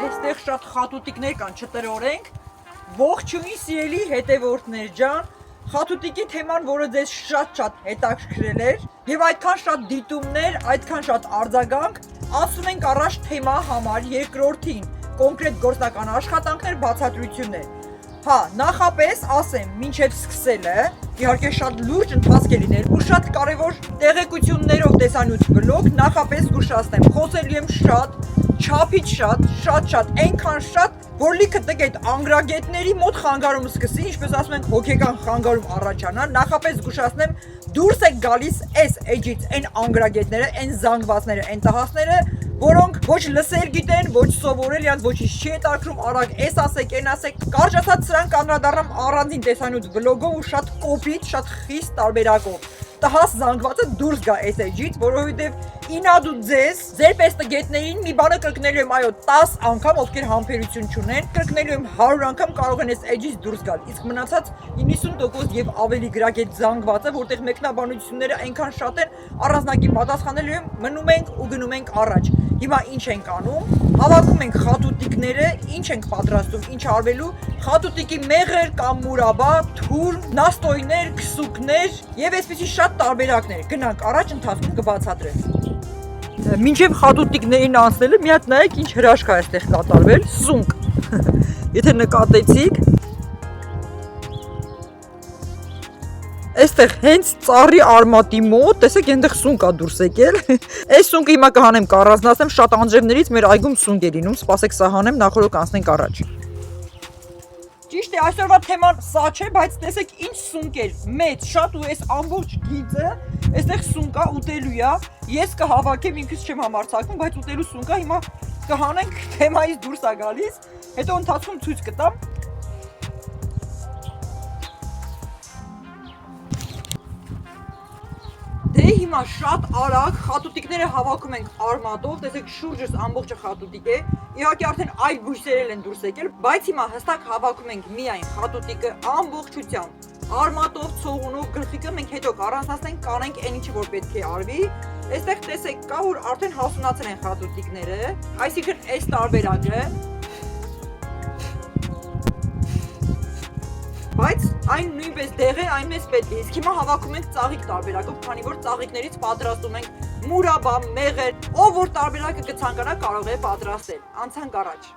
այստեղ շատ խատուտիկներ կան, չտրորենք։ Ողջույն սիրելի հետևորդներ ջան, խատուտիկի թեման, որը ձեզ շատ հետաքրքրել էր, եւ այդքան շատ դիտումներ, այդքան շատ արձագանք, ասում ենք առաջ թեմա համար երկրորդին, կոնկրետ գործնական աշխատանքներ, բացատրություններ։ Հա, նախապես ասեմ, մինչև սկսելը, իհարկե շատ լուրջ ընթացք է լինել ու շատ կարևոր տեղեկություններով տեսանյութ վլոգ, նախապես զգուշացնեմ, խոսելու եմ շատ, չափից շատ, այնքան շատ, որ լիքը տգետ անգրագետների մոտ խանգարում սկսի, ինչպես ասում ենք, հոգեկան խանգարում առաջանա, նախապես զգուշացնեմ, դուրս եք գալիս այս էջից այն անգրագետները, այն զանգվածները, այն տղասները, որոնք ոչ լսել գիտեն, ոչ սովորել, իրանց ոչինչ չի հետաքրքրում, արագ էս ասեք, այն ասեք, կարճ ասած սրանք անդրադառնամ առանձին տեսանյութ վլոգով ու շատ կոպիտ, շատ խիստ տարբերակով։ Տհաս զանգվածը դուրս գա այս էջից, որովհետև ինադու ձեր պես տգետներին մի բանը կրկնելու եմ, այո, 10 անգամ, ովքեր համբերություն չունեն, կրկնելու եմ 100 անգամ, կարող են այս էջից դուրս գալ, իսկ մնացած 90% եւ ավելի գրագետ զանգվածը, որտեղ մեկնաբանությունները այնքան շատ են, առանձնակի պատասխանելու եմ, մնում ենք ու գնում ենք առաջ։ Հիմա ինչ ենք անում, հավաքում ենք խատուտիկները, ինչ ենք պատրաստում, ինչ արվելու, խատուտիկի մեղր կամ մուրաբա, թուրմ, նաստոյներ, քսուկներ եւ այսպիսի շատ տարբերակներ, գնանք առաջ, ընթացքում կբացատրեմ։ Մինչև խատուտիկներին անցնելը մի հատ նայեք ինչ հրաշք է այստեղ կատարվել, սունկ։ Եթե նկատեցիք, այստեղ հենց ծառի արմատի մոտ, տեսեք, այնտեղ սունկ է դուրս եկել։ Այս սունկը հիմա կհանեմ, կառանձնացնեմ, շատ անձրևներից մեր այգում սունկ է լինում, սպասեք սա հանեմ, նախ որ կանցնենք առաջ։ Ճիշտ է, այսօրվա թեման սա չէ, բայց տեսեք ինչ սունկ էր, մեծ, շատ ու այս ամբողջ գիծը, այստեղ սունկ է, ուտելու է, ես կհավաքեմ, ինքս չեմ համարձակվում, բայց ուտելու սունկ է, հիմա կհանենք, թեմայից դուրս է գալիս, հետո ընթացքում ցույց կտամ։ Դե հիմա շատ արագ խատուտիկները հավաքում ենք արմատով, տեսեք շուրջս ամբողջը խատուտիկ է, իհարկե արդեն այլ բույսեր են դուրս եկել, բայց հիմա հստակ հավաքում ենք միայն խատուտիկը ամբողջությամբ, արմատով, ցողունով, գլխիկը մենք հետո կառանձնացնենք, կանենք այն ինչը որ պետք է արվի, այստեղ տեսեք կա որ արդեն հասունացել են խատուտիկները, այսինքն այս տարբերակը, բայց այն նույնպես դեղ է, այնպես պետք է, իսկ հիմա հավաքում ենք ծաղիկ տարբերակով, քանի որ ծաղիկներից պատրաստում ենք մուրաբա, մեղր, ով որ տարբերակը կցանկանա կարող է պատրաստել, անցանք առաջ։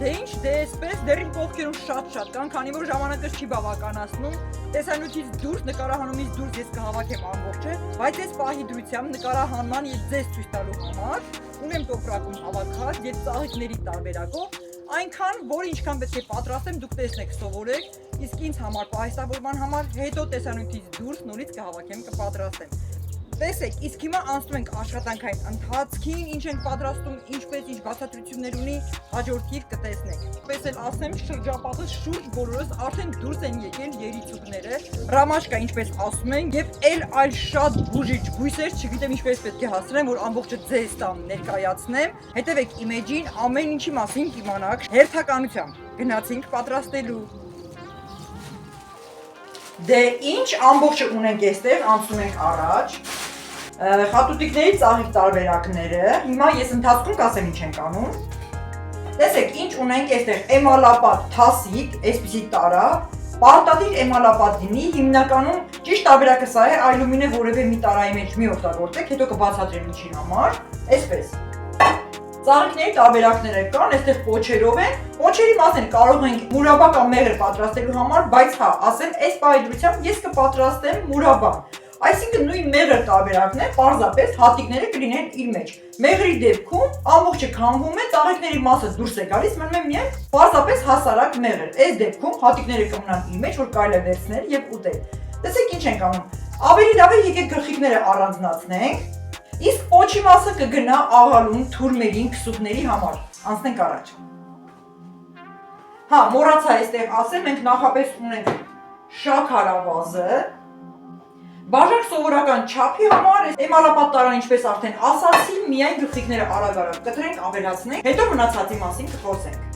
Դե ինչ, դե այսպես, դեռ իմ կողքերում շատ կան, քանի որ ժամանակս չի բավականացնում, տեսանյութից դուրս, նկարահանումից դուրս ես կհավաքեմ ամբողջը, բայց ես պահի դրությամբ նկարահանման եւ ձեզ ցույց տալու համար ունեմ տոպրակում հավաքած եւ ծաղիկների տարբերակով, այնքան, որ ինչքան պետք է պատրաստեմ, դուք տեսնեք, սովորեք, իսկ ինձ համար պահեստավորման համար հետո տեսանյութից դուրս նորից կհավաքեմ, կպատրաստեմ։ Տեսեք, իսկ հիմա անցնում ենք աշխատանքային ընթացքին, ինչ ենք պատրաստում, ինչպես ինչ բացատրություններ ունի, հաջորդիվ կտեսնեք։ Պես էլ ասեմ, շրջապատը շուրջ բոլորս արդեն դուրս են եկել երիցուկները, ռամաշկա ինչպես ասում են, եւ այլ շատ բուժիչ բույսեր, չգիտեմ ինչպես պետք է հասցնեմ, որ ամբողջը ձեզ տամ ներկայացնեմ։ Հետևեք իմեջին, ամեն ինչի մասին կիմանաք հերթականությամբ։ Գնացինք պատրաստելու։ Դե ինչ ամբողջը ունենք այստեղ, անցնում ենք առաջ։ Խատուտիկների ծաղիկ տարբերակները, հիմա ես ընթացքում կասեմ ինչ ենք անում։ Տեսեք, ինչ ունենք այստեղ էմալապատ թասիկ, այսպիսի տարա, պարտադիր էմալապատ լինի, հիմնականում ճիշտ տարբերակը սա է, այլումինե որևէ մի տարայի մեջ մի օգտագործեք, հետո կբացատրեմ ինչի համար, այսպես։ Ծաղիկների տարբերակները կան, այստեղ պոչերով են, պոչերի մասն կարող ենք մուրաբա կամ մեղր պատրաստելու համար, բայց հա, ասեմ, այս պահեդրությամբ ես կպատրաստեմ մուրաբան։ Այսինքն նույն մեղր տարբերակն է, պարզապես հատիկները կլինեն իր մեջ։ Մեղրի դեպքում ամբողջը քամվում է, ծաղիկների մասը դուրս է գալիս, մնում է միայն պարզապես հասարակ մեղր։ Այս դեպքում հատիկները կմնան իր մեջ, որ կարելի է վերցնել եւ ուտել։ Տեսեք ինչ ենք անում։ Ավելի լավ է եկեք գլխիկները առանձնացնենք, իսկ պոչի մասը կգնա աղալուն, թուրմերին, քսուկների համար։ Անցնենք առաջ։ Հա, մոռացա այստեղ ասեմ, մենք նախապես ունենք շաքարավազը, Բաժակ սովորական չափի համար էմալապատտարան ինչպես արդեն ասացի, միայն գլխիկները արագ-արագ կտրենք, ավելացնենք, հետո մնացածի մասին կխոսենք։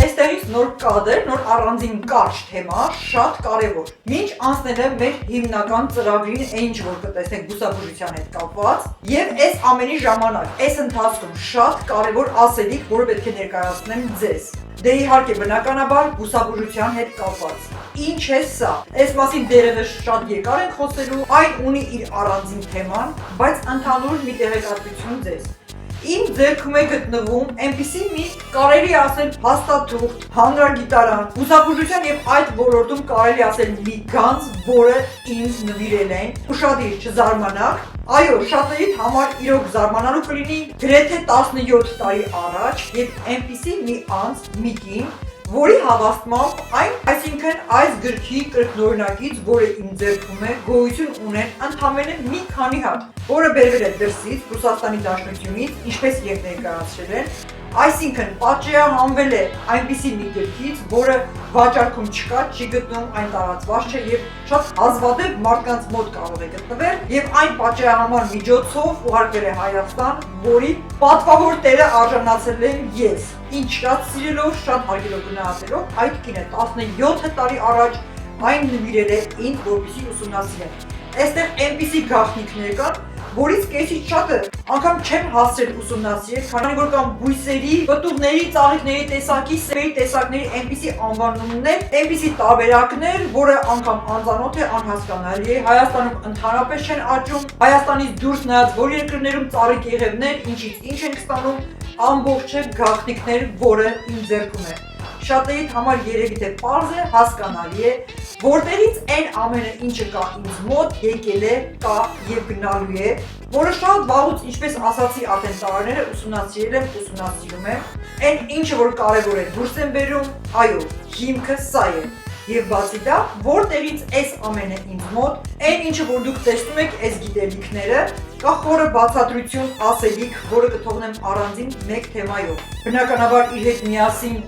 Այստեղից նոր կադր, նոր առանձին կարճ թեմա, շատ կարևոր։ Մինչ անցնելը մեր հիմնական ծրագրին այն ինչ որ կտեսնենք բուսաբուժության հետ կապված, եւ այս ամենի ժամանակ, այս ընթացքում շատ կարևոր ասելիք, որը պետք է ներկայացնեմ ձեզ։ Դե իհարկե բնականաբար բուսաբուժության հետ կապված։ Ինչ է սա։ Այս մասին դերևս շատ երկար ենք խոսելու, այն ունի իր առանձին թեման, բայց ընդհանուր մի տեղեկատվություն ձեզ։ Իմ ձեռքում է գտնվում այնպիսի մի կարելի ասել հաստատուղթ, հանրագիտարան, բուսաբուժության եւ այդ ոլորտում կարելի ասել մի գանձ, որը ինձ նվիրել են։ Ուշադիր չզարմանաք, այո, շատերիդ համար իրոք զարմանալու կլինի գրեթե 17 տարի առաջ եւ այնպիսի մի անձ, մի կին, որի հավաստմամբ այն, այսինքն այս գրքի կրկնօրինակից, որը իմ ձեռքում է, գոյություն ունեն ընդամենը մի քանի հատ, որը բերվել է դրսից, Ռուսաստանի Դաշնությունից, ինչպես եւ ներկայացրել են, այսինքն պատճեահանվել է այնպիսի մի գրքից, որը վաճառքում չկա, չի գտնում, այն տարածված չէ եւ շատ հազվադեպ մարդկանց մոտ կարող է գտնվել եւ այն պատճեահանման միջոցով ուղարկվել է Հայաստան, որի պատվավոր տերը արժանացել եմ ես։ Ինչ շատ սիրելով, շատ հարգելով գնահատելով, այդ կինը 17 տարի առաջ այն նվիրել է ինձ, որպեսզի ուսումնասիրեմ։ Այստեղ այնպիսի գաղտնիքներ կան, որից կեսից շատը անգամ չեմ հասցրել ուսումնասիրել, քանի որ կան բույսերի, պտուղների, ծաղիկների տեսակի, սերերի տեսակների այնպիսի անվանումներ, այնպիսի տարբերակներ, որը անգամ անծանոթ է, անհասկանալի է, Հայաստանում ընդհանրապես չեն աճում, Հայաստանից դուրս նայած որ երկրներում ծառիկ եղևներ, ինչից ինչ են ստանում, ամբողջ գաղտնիքներ, որը իմ ձեռքում է։ Շատերիդ համար երևի թե պարզ է, հասկանալի է, որտեղից այն ամենը ինչը կա ինձ մոտ եկել է, կա եւ գնալու է, որը շատ վաղուց, ինչպես ասացի արդեն տարիները ուսումնասիրել եմ, ուսումնասիրում եմ, այն ինչը որ կարևոր է դուրս եմ բերում, այո, հիմքը սա է։ Եվ բացի դա, որտեղից այս ամենը ինձ մոտ, այն ինչը որ դուք տեսնում եք այս գիտելիքները, կա խորը բացատրություն ասելիք, որը կթողնեմ առանձին մեկ թեմայով։ Բնականաբար իր հետ միասին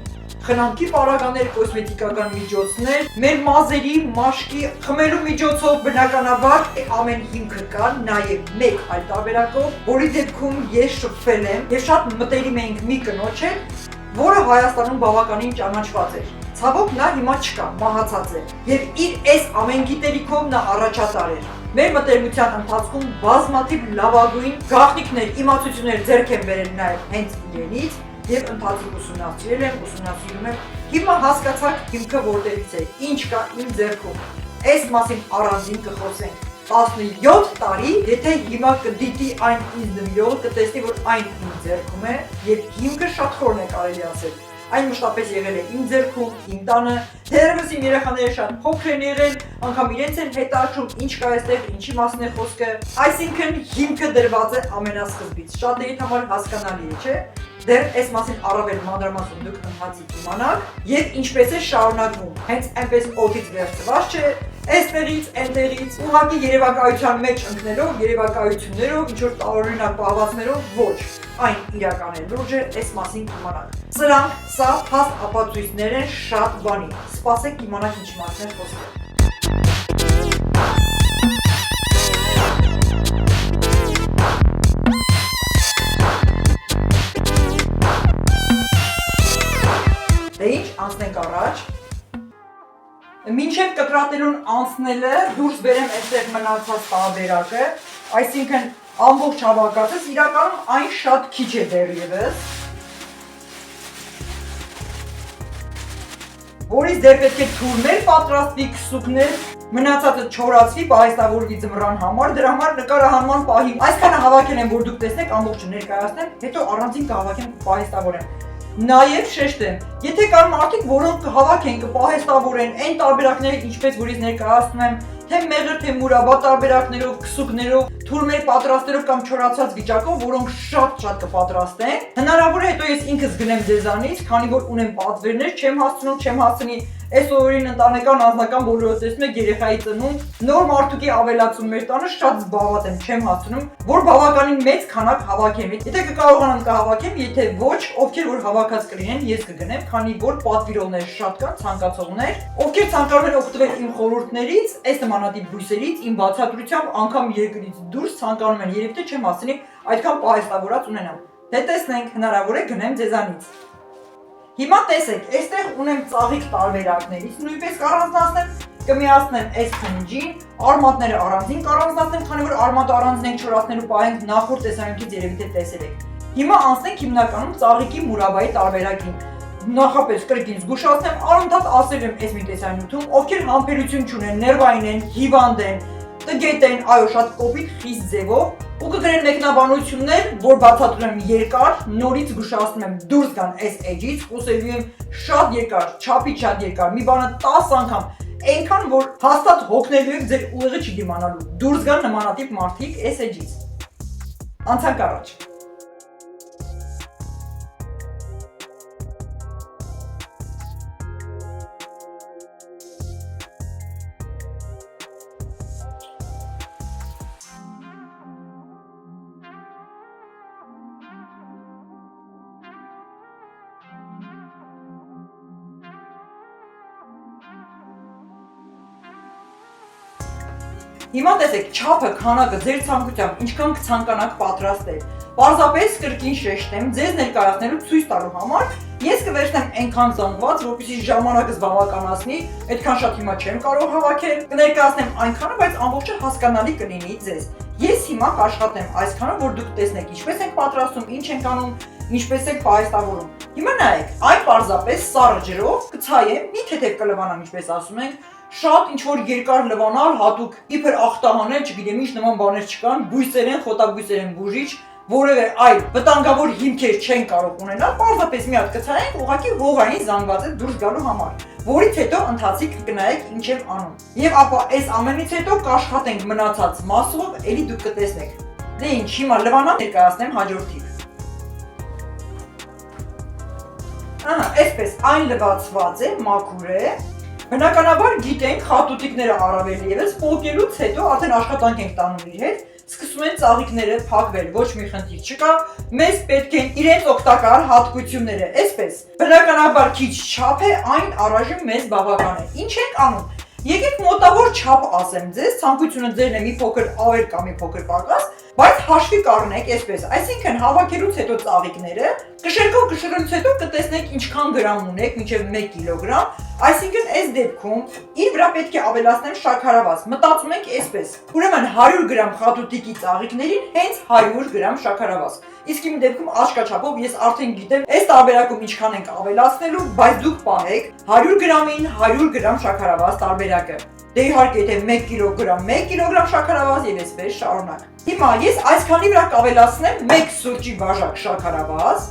խնամքի պարագաներ, կոսմետիկական միջոցներ, մեր մազերի, մաշկի, խմելու միջոցով բնականաբար ամեն հիմքը կա, նաև մեկ այլ տարբերակով, որի դեպքում ես շփվել եմ եւ շատ մտերիմ էինք մի կնոջ հետ, որը Հայաստանում բավականին ճանաչված էր։ Ցավոք նա հիմա չկա, մահացած է եւ իր այս ամեն գիտելիքով նա առաջատար էր։ Մեր մտերմության ընթացքում բազմաթիվ լավագույն գաղտնիքներ, իմացություններ ձեռք են բերել նաև հենց իրենից եւ ընթացիկ ուսումնասիրել եմ, ուսումնասիրում եմ։ Հիմա հասկացաք հիմքը որտեղից է, ինչ կա իմ ձեռքում։ Այս մասին առանձին կխոսենք։ 17 տարի, եթե հիմա կդիտի այն ինձ նվիրողը, կտեսնի, որ այն իմ ձեռքում է եւ հիմքը շատ խորն է կարելի ասել։ Այն մշտապես եղել է իմ ձեռքում, իմ տանը, դեռևս իմ երեխաները շատ փոքր են եղել, անգամ իրենց են հետաքրում, ինչ կա այստեղ, ինչի մասին է խոսքը։ Այսինքն հիմքը դրված է ամենասկզբից։ Շատերիդ համար հասկանալի է, չէ՞։ Դեռ այս մասին առավել մանրամասն դուք ընթացիկ իմանաք եւ ինչպես է շարունակվում։ Հենց այնպես օդից վերցված չէ, այստեղից, այնտեղից, ուղղակի երևակայության մեջ ընկնելով, երևակայություններով, ինչ որ տարօրինակ պահվածներով ոչ, այն իրական է, լուրջ է, այս մասին իմանաք։ Սրանք սա փաստ ապացույցներ են շատ բանի։ Սպասեք իմանաք ինչ մասին է խոսքը։ Դե ինչ, անցնենք առաջ։ Մինչև կտրատելուն անցնելը դուրս բերեմ այստեղ մնացած տարբերակը, այսինքն ամբողջ հավաքածս, իրականում այն շատ քիչ է դեռևս, որից դեռ պետք է թուրներ պատրաստվի, քսուկներ, մնացածը չորացվի, պահեստավորվի ձմռան համար, դրա համար նկարահանման պահի այսքանը հավաքել եմ, որ դուք տեսնեք, ամբողջը ներկայացնեմ, հետո առանձին կհավաքեմ, պահեստավորեմ։ Նաև շեշտեմ, եթե կան մարդիկ, որոնք կհավաքեն, կպահեստավորեն այն տարբերակները, ինչպես որ ես ներկայացնում եմ, թե մեղր, թե մուրաբա տարբերակներով, քսուկներով, թուրմեր պատրաստելով կամ չորացած վիճակով, որոնք շատ կպատրաստեն։ Հնարավոր է հետո ես ինքս գնեմ ձեզանից, քանի որ ունեմ պատվերներ, չեմ հասցնի այս օրերին ընտանեկան անձնական բոլորը տեսնում եք երեխայի ծնունդ, նոր մարդուկի ավելացում մեր տանը շատ զբաղված եմ, չեմ հասցնում, որ բավականին մեծ քանակ հավաքեմ։ Եթե կկարողանամ կհավաքեմ, եթե ոչ, ովքեր որ հավաքած կլինեն, ես կգնեմ, քանի որ պատվիրողներ շատ կան, ցանկացողներ, ովքեր ցանկանում են օգտվել իմ խորհուրդներից, այս նմանատիպ բույսերից իմ բացատրությամբ անգամ երկրից դուրս ցանկանում են երևի թե չեմ ասենի այդքան պահեստավորած ունենամ։ Դե տեսնենք, հնարավոր է գնեմ ձեզանից։ Հիմա տեսեք, այստեղ ունեմ ծաղիկ տարբերակներից, նույնպես կառանձնացնեմ, կմիացնեմ այս խնջին, արմատները առանձին կառանձնացնեմ, քանի որ արմատը առանձին ենք չորացնելու պահենք նախորդ տեսանյութից երևի թե տեսել եք։ Հիմա անցնենք հիմնականում ծաղիկի մուրաբայի տարբերակին։ Նախապես կրկին զգուշացնեմ, անընդհատ ասել եմ այս մի տեսանյութում, ովքեր համբերություն չունեն, ներվային են, հիվանդ են, տգետ են, այո, շատ կոպիտ, խիստ ձևով, ու կգրեն մեկնաբանություններ, որ բացատրում եմ երկար, նորից զգուշացնում եմ դուրս գան այս էջից, խոսելու եմ շատ երկար, չափից շատ երկար, մի բանը 10 անգամ, այնքան որ հաստատ հոգնելու եք ձեր ուղեղը չդիմանալու, դուրս գան նմանատիպ մարդիկ այս էջից։ Անցանք առաջ։ Հիմա տեսեք, չափը, քանակը ձեր ցանկությամբ ինչքան կցանկանաք պատրաստել։ Պարզապես կրկին շեշտեմ, ձեզ ներկայացնելու ցույց տալու համար ես կվերցնեմ այնքան զանգված, որպեսզի ժամանակս բավականացնի, այդքան շատ հիմա չեմ կարող հավաքել, կներկայացնեմ այնքանը, բայց ամբողջը հասկանալի կլինի ձեզ։ Ես հիմա կաշխատեմ այսքանը, որ դուք տեսնեք ինչպես ենք պատրաստում, ինչ ենք անում, ինչպես ենք պահեստավորում։ Հիմա նայեք, այն պարզապես սառը ջրով կցայեմ, մի թեթև կլվանամ, ինչպես ասում ենք, շատ ինչ որ երկար լվանալ, հատուկ իբր ախտահանել, չգիտեմ ինչ նման բաներ չկան, բույսեր են, խոտաբույսեր են, բուժիչ, որևէ այլ վտանգավոր հիմքեր չեն կարող ունենալ, պարզապես մի հատ կցայենք ուղղակի հողային զանգվածը դուրս գալու համար, որից հետո ընթացիկ կնայեք ինչ եմ անում։ Եվ ապա այս ամենից հետո կաշխատենք մնացած մասով, ելի դուք կտեսնեք։ Դե ինչ, հիմա լվանամ ներկայացնեմ հաջորդին։ Ահա, այսպես այն լվացված է, մաքուր է։ Բնականաբար գիտենք խատուտիկները առավել ևս փոկելուց հետո արդեն աշխատանք ենք տանում իր հետ, սկսում են ծաղիկները փակվել, ոչ մի խնդիր չկա, մեզ պետք են իրենց օգտակար հատկությունները, այսպես։ Բնականաբար քիչ չափ է, այն առայժմ մեզ բավական է։ Ինչ ենք անում։ Եկեք մոտավոր չափ ասեմ ձեզ, ցանկությունը ձերն է մի փոքր ավել կամ մի փոքր պակաս, բայց հաշվի կառնեք այսպես, այսինքն հավաքելուց հետո ծաղիկները, կշերքով կշռելուց հետո կտեսնեք ինչքան գրամ ունեք, մինչև 1 կիլոգրամ, այսինքն այս դեպքում իր վրա պետք է ավելացնեմ շաքարավազ, մտածում եք այսպես, ուրեմն 100 գրամ խատուտիկի ծաղիկներին հենց 100 գրամ շաքարավազ, իսկ իմ դեպքում աչքաչափով ես արդեն գիտեմ այս տարբերակում ինչքան ենք ավելացնելու, բայց դուք պահեք 100 գրամին 100 գրամ շաքարավազ տարբերակը, դե իհարկե եթե 1 կիլոգրամ շաքարավազ եւ այսպես շարունակ։ Հիմա ես այսքանի վրա կավելացնեմ 1 սուրճի բաժակ շաքարավազ,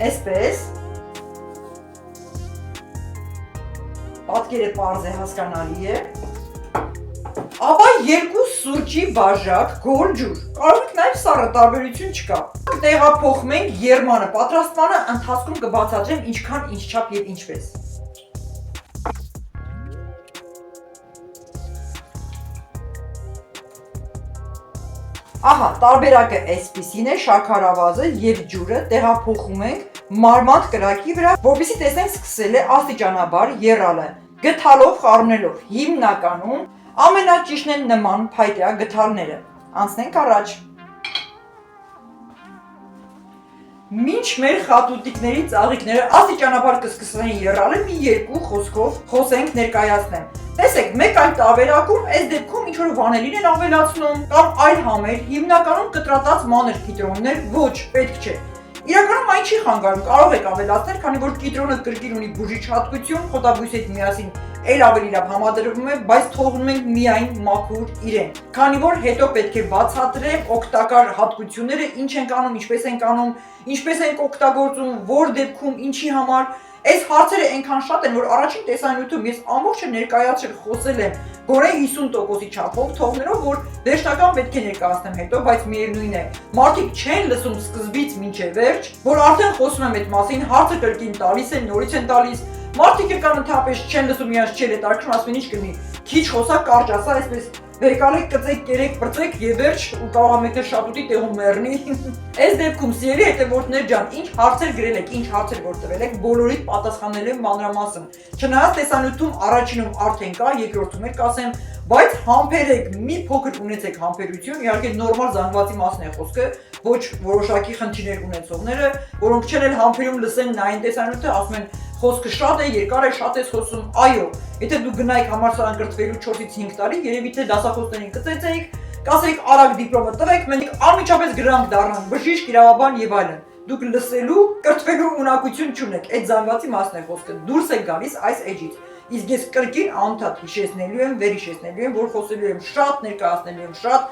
այսպես, պատկերը պարզ է, հասկանալի է, ապա 2 սուրճի բաժակ գոր ջուր, կարող եք նաև սառը, տարբերություն չկա։ Տեղափոխում ենք երմանը, պատրաստմանը ընթացքում կբացատրեմ ինչքան, ինչ չափ եւ ինչպես։ Ահա, տարբերակը այսպիսին է, շաքարավազը եւ ջուրը տեղափոխում ենք մարմանդ կրակի վրա, որպեսզի տեսնենք սկսել է աստիճանաբար եռալը, գթալով, խառնելով, հիմնականում ամենաճիշտն են նման փայտյա գթալները։ Անցնենք առաջ։ Մինչ մեր խատուտիկների ծաղիկները աստիճանաբար կսկսեն եռալը, մի երկու խոսքով խոսենք ներկայացնեմ։ Տեսեք, մեկ այլ տարբերակում այս դեպքում ինչ որ վանելին են ավելացնում կամ այլ համեր, հիմնականում կտրատած մանր կիտրոններ, ոչ, պետք չէ։ Իրականում այն չի խանգարում, կարող եք ավելացնել, քանի որ կիտրոնը կրկին ունի բուժիչ հատկություն, խոտաբույսի հետ միասին էլ ավելի լավ համադրվում է, բայց թողնում ենք միայն մաքուր իրեն։ Քանի որ հետո պետք է բացատրեմ օգտակար հատկությունները, ինչ ենք անում, ինչպես ենք օգտագործում, որ դեպքում, ինչի համար։ Այս հարցերը այնքան շատ են, որ առաջին տեսանյութում ես ամբողջը ներկայացրել խոսել եմ գոնե 50%-ի չափով, թողնելով, որ վերջնական պետք է ներկայացնեմ հետո, բայց միևնույն է, մարդիկ չեն լսում սկզբից մինչև վերջ, որ արդեն խոսում եմ այդ մասին, հարցը կրկին տալիս են, նորից են տալիս, Մարդիկ կան ընդհանրապես չեն լսում իրենց չել է տարկում, ասում են ինչ կնի։ Քիչ խոսա, կարճ ասա, այսպես Վերկալեք կծեք, կերեք, բրծեք եւ վերջ ու կարող եք մեկը շատուտի տեղում մեռնի։ Այս դեպքում սիրելի հետևորդներ ջան, ինչ հարցեր գրել եք, ինչ հարցեր որ տվել եք, բոլորիդ պատասխանել եմ մանրամասն։ Չնայած տեսանյութում առաջինում արդեն կա, երկրորդում էլ կասեմ, բայց համբերեք, մի փոքր ունեցեք համբերություն, իհարկե նորմալ զանգվածի մասն է խոսքը, ոչ որոշակի խնդիրներ ունեցողները, որոնք չեն էլ համբերում լսեն նային տեսանյութը, ասում են խոսքը շատ է, երկար է, շատ ես խոսում, այո, եթե դու գնայիք համալսարան կրթվելու 4-ից 5 տարի, երևի թե դասախոսներին կծեծեիք, կասեիք արագ դիպլոմը տվեք, մենք անմիջապես գրանք դառնանք, բժիշկ, իրավաբան եւ այլն։ Դուք լսելու, կրթվելու ունակություն չունեք, այդ զանգվածի մասն է խոսքը, դուրս եք գալիս այս էջից։ Իսկ ես կրկին անդադ հիշեցնելու եմ, վերհիշեցնելու եմ, որ խոսելու եմ շատ, ներկայացնելու եմ շատ,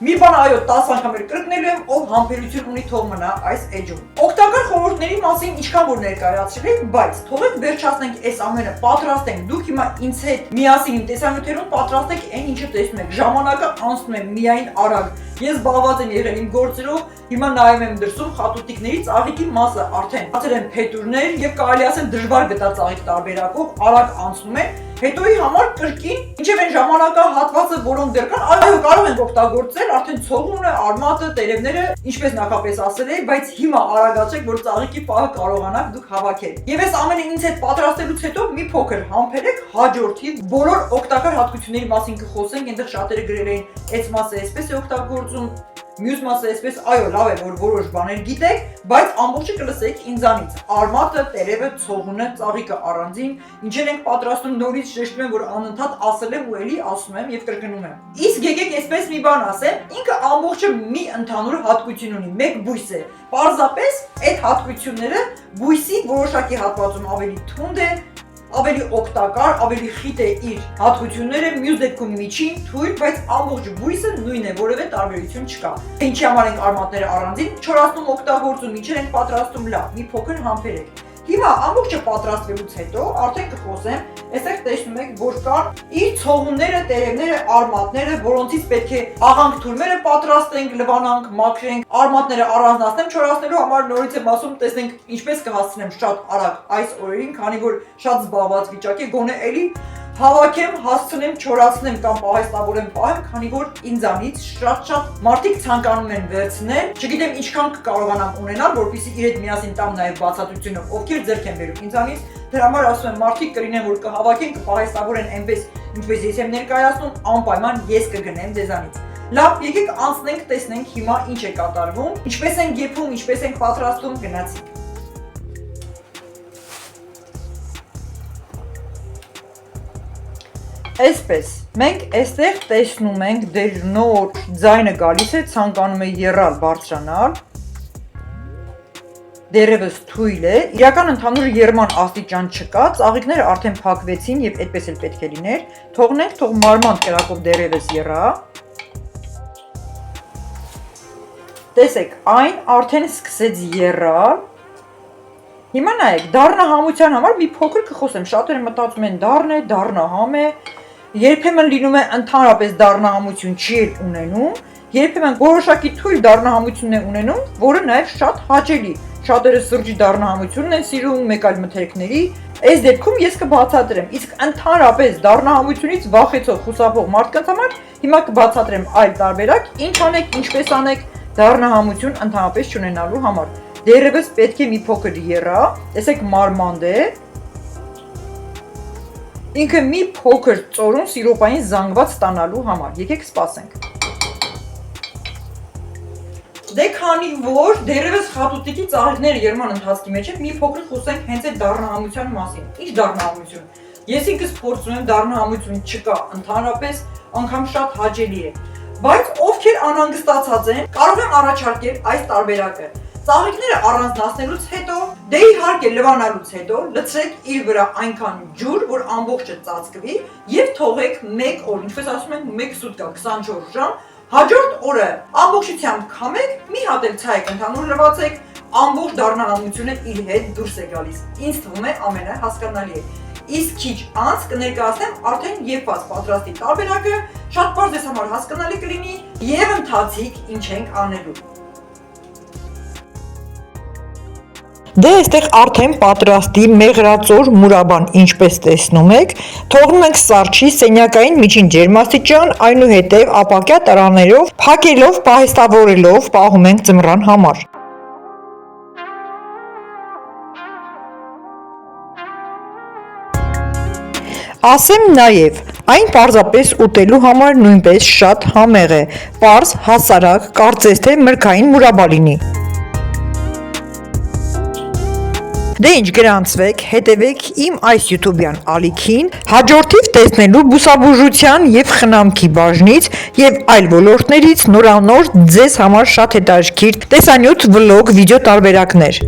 մի բան այո 10 անգամ կրկնելու եմ, ով համբերություն ունի թող մնա այս էջում։ Օգտակար խորհուրդների մասին ինչքան որ ներկայացրել եմ, բայց թողեք վերջացնենք այս ամենը, պատրաստենք։ Դուք հիմա ինձ հետ միասին իմ տեսանյութերում պատրաստեք այն ինչը տեսնում եք։ Ժամանակը անցնում է միայն արագ։ Ես զբաղված եմ եղել իմ գործերով, հիմա նայում եմ դրսում խատուտիկների ծաղիկի մասը արդեն բացել են փետուրներ եւ կարելի ասել դժվար գտած ծաղիկ տարբերակով արագ անցնում է։ Հետոյի համար կրկին, ինչև այն ժամանակահատվածը, որոնք դեռ կան, այո, կարող ենք օգտագործել, արդեն ցողունը, արմատը, տերևները, ինչպես նախապես ասել էի, բայց հիմա արագացեք, որ ծաղիկի պահը կարողանաք դուք հավաքել։ Եվ այս ամենը ինձ հետ պատրաստելուց հետո մի փոքր համբերեք, հաջորդի բոլոր օգտակար հատկությունների մասին կխոսենք, այնտեղ շատերը գրել էին, այս մասը այսպես է օգտագործում, մյուս մասը այսպես, այո, լավ է, որ որոշ բաներ գիտեք, բայց ամբողջը կլսեք ինձանից։ Արմատը, տերևը, ցողունը, ծաղիկը առանձին, ինչեր ենք պատրաստում, նորից շեշտում եմ, որ անընդհատ ասել եմ ու էլի ասում եմ եւ կրկնում եմ։ Իսկ եկեք այսպես մի բան ասեմ, ինքը ամբողջը մի ընդհանուր հատկություն ունի, մեկ բույս է։ Պարզապես այդ հատկությունները բույսի որոշակի հատվածում ավելի թունդ է, ավելի օգտակար, ավելի խիտ է իր հատկությունները, մյուս դեպքում միջին, թույլ, բայց ամբողջ բույսը նույնն է, որևէ տարբերություն չկա։ Ինչի համար ենք արմատները առանձին, չորացնում, օգտագործում, ինչեր ենք պատրաստում, լավ, մի փոքր համբերեք։ Հիմա ամբողջը պատրաստվելուց հետո արդեն կխոսեմ, այստեղ տեսնում եք, որ կան իր ցողունները, տերևները, արմատները, որոնցից պետք է աղանք թուրմերը պատրաստենք, լվանանք, մաքրենք, արմատները առանձնացնեմ, չորացնելու համար նորից եմ ասում, տեսնենք ինչպես կհասցնեմ շատ արագ այս օրերին, քանի որ շատ զբաղված վիճակ է, գոնե էլի հավաքեմ, հասցնեմ, չորացնեմ կամ պահեստավորեմ պահեմ, քանի որ ինձանից շատ մարդիկ ցանկանում են վերցնել, չգիտեմ ինչքան կկարողանամ ունենալ, որպեսզի իր հետ միասին տամ նաև բացատրությունը, ովքեր ձեռք են բերում ինձանից, դրա համար ասում եմ մարդիկ կլինեն, որ կհավաքեն, կպահեստավորեն այնպես, ինչպես ես եմ ներկայացնում, անպայման ես կգնեմ ձեզանից։ Լավ, եկեք անցնենք, տեսնենք հիմա ինչ է կատարվում, ինչպես ենք եփում, ինչպես ենք պատրաստում, գնացինք։ Այսպես, մենք այստեղ տեսնում ենք դեր նոր ձայնը գալիս է, ցանկանում է եռալ, բարձրանալ, դերևս թույլ է, իրական ընդհանուր եռման աստիճան չկա, ծաղիկները արդեն փակվեցին եւ այդպես էլ պետք է լիներ, թողնենք, թող մարմանդ կրակով դերևս եռա։ Տեսեք, այն արդեն սկսեց եռալ։ Հիմա նայեք, դառնահամության համար մի փոքր կխոսեմ, շատերը մտածում են դառն է, դառնահամ է, երբեմն լինում է ընդհանրապես դառնահամություն չի ունենում, երբեմն որոշակի թույլ դառնահամություն է ունենում, որը նաև շատ հաճելի։ Շատերը սրճի դառնահամությունն են սիրում, մեկ այլ մթերքների։ Այս դեպքում ես կբացատրեմ, իսկ ընդհանրապես դառնահամությունից վախեցող, խուսափող մարդկանց համար հիմա կբացատրեմ այլ տարբերակ, ինչ անեք, ինչպես անեք դառնահամություն ընդհանրապես չունենալու համար։ Դերևս պետք է մի փոքր եռա, տեսեք մարմանդ է, ինքը մի փոքր ծորուն սիրոպային զանգված ստանալու համար, եկեք սպասենք։ Դե քանի որ դերևս խատուտիկի ծաղիկները եռման ընթացքի մեջ են, մի փոքր խոսենք հենց այդ դառնահամության մասին։ Ինչ դառնահամություն։ Ես ինքս փորձում եմ դառնահամություն չկա, ընդհանրապես անգամ շատ հաճելի է։ Բայց ովքեր անհանգստացած են, կարող եմ առաջարկել այս տարբերակը։ Ծաղիկները առանձնացնելուց հետո, դե իհարկե լվանալուց հետո, լցրեք իր վրա այնքան ջուր, որ ամբողջը ծածկվի եւ թողեք 1 օր, ինչպես ասում են 1 սուտկա, 24 ժամ, հաջորդ օրը ամբողջությամբ քամեք, մի հատ էլ ցայք ընդհանուր լվացեք, ամբողջ դառնահամությունը իր հետ դուրս է գալիս։ Ինձ թվում է ամենահասկանալի է։ Իսկ քիչ անց կներկայացնեմ արդեն եփված պատրաստի տարբերակը, շատ բարձ ես համար հասկանալի կլինի եւ ընթացիկ ինչ ենք անելու։ Դե այստեղ արդեն պատրաստի մեղրածոր մուրաբան ինչպես տեսնում եք, թողնում ենք սառչի սենյակային միջին ջերմաստիճան, այնուհետև ապակյա տարաներով, փակելով, պահեստավորելով պահում ենք ձմռան համար։ Ասեմ նաև, այն պարզապես ուտելու համար նույնպես շատ համեղ է, պարզ, հասարակ, կարծես թե մրգային մուրաբա լինի։ Դե ինչ գրանցվեք, հետևեք իմ այս յութուբյան ալիքին, հաջորդիվ տեսնելու բուսաբուժության և խնամքի բաժնից և այլ ոլորտներից նորանոր ձեզ համար շատ հետաքրքիր տեսանյութ վլոգ վիդեո տարբերակներ։